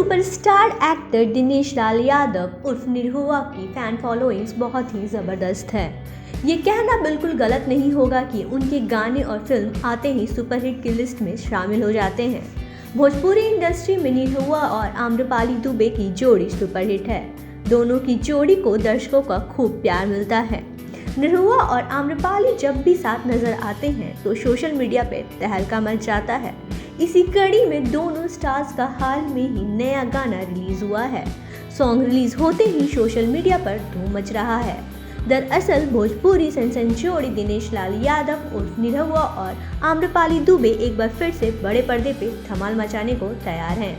Superstar actor Dinesh Lal Yadav उर्फ निरहुआ की fan followings बहुत ही ज़बरदस्त है। ये कहना बिल्कुल गलत नहीं होगा कि उनके गाने और फिल्म आते ही सुपरहिट की लिस्ट में शामिल हो जाते हैं। भोजपुरी इंडस्ट्री में निरहुआ और आम्रपाली दुबे की जोड़ी सुपरहिट है। दोनों की जोड़ी को दर्शकों का खूब प्यार मिलता है। निरहुआ और आम्रपाली जब भी साथ नजर आते हैं तो सोशल मीडिया पे तहलका मच जाता है। इसी कड़ी में दोनों स्टार्स का हाल में ही नया गाना रिलीज हुआ है। सॉन्ग रिलीज होते ही सोशल मीडिया पर धूम मच रहा है। दरअसल भोजपुरी सनसनी जोड़ी दिनेश लाल यादव उर्फ निरहुआ और आम्रपाली दुबे एक बार फिर से बड़े पर्दे पे धमाल मचाने को तैयार हैं।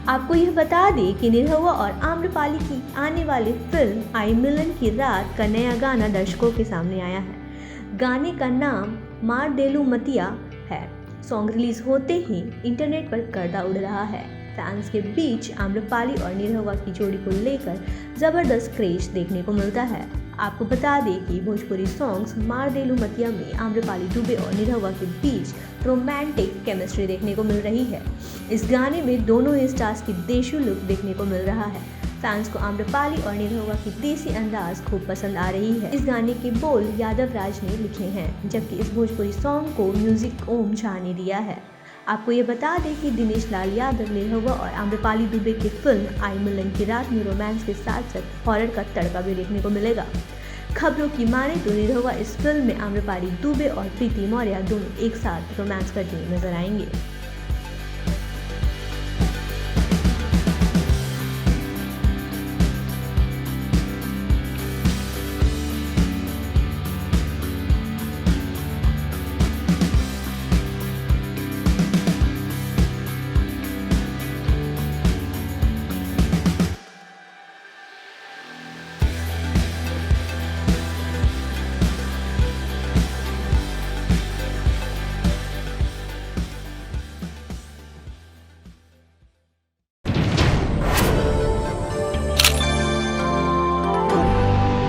आपको यह बता दें कि निरहुआ और आम्रपाली की आने वाली फिल्म आई मिलन की रात का नया गाना दर्शकों के सामने आया है। गाने का नाम मार देलू मतिया है। सॉन्ग रिलीज होते ही इंटरनेट पर गर्दा उड़ रहा है। फैंस के बीच आम्रपाली और निरहुआ की जोड़ी को लेकर जबरदस्त क्रेज देखने को मिलता है। आपको बता दें कि भोजपुरी सॉन्ग्स मार देलू मतिया में आम्रपाली दुबे और निरहुआ के बीच रोमांटिक केमिस्ट्री देखने को मिल रही है। इस गाने में दोनों ही स्टार्स की देशी लुक देखने को मिल रहा है। फैंस को आम्रपाली और निरहुआ की देसी अंदाज खूब पसंद आ रही है। इस गाने के बोल यादव राज ने लिखे हैं, जबकि इस भोजपुरी सॉन्ग को म्यूजिक ओम झा ने दिया है। आपको ये बता दें कि दिनेश लाल यादव निरहुआ और आम्रपाली दुबे की फिल्म आई मिलन की रात में रोमांस के साथ साथ हॉरर का तड़का भी देखने को मिलेगा। खबरों की माने तो निरहुआ इस फिल्म में आम्रपाली दुबे और प्रीति मौर्य दोनों एक साथ रोमांस करते हुए नजर आएंगे।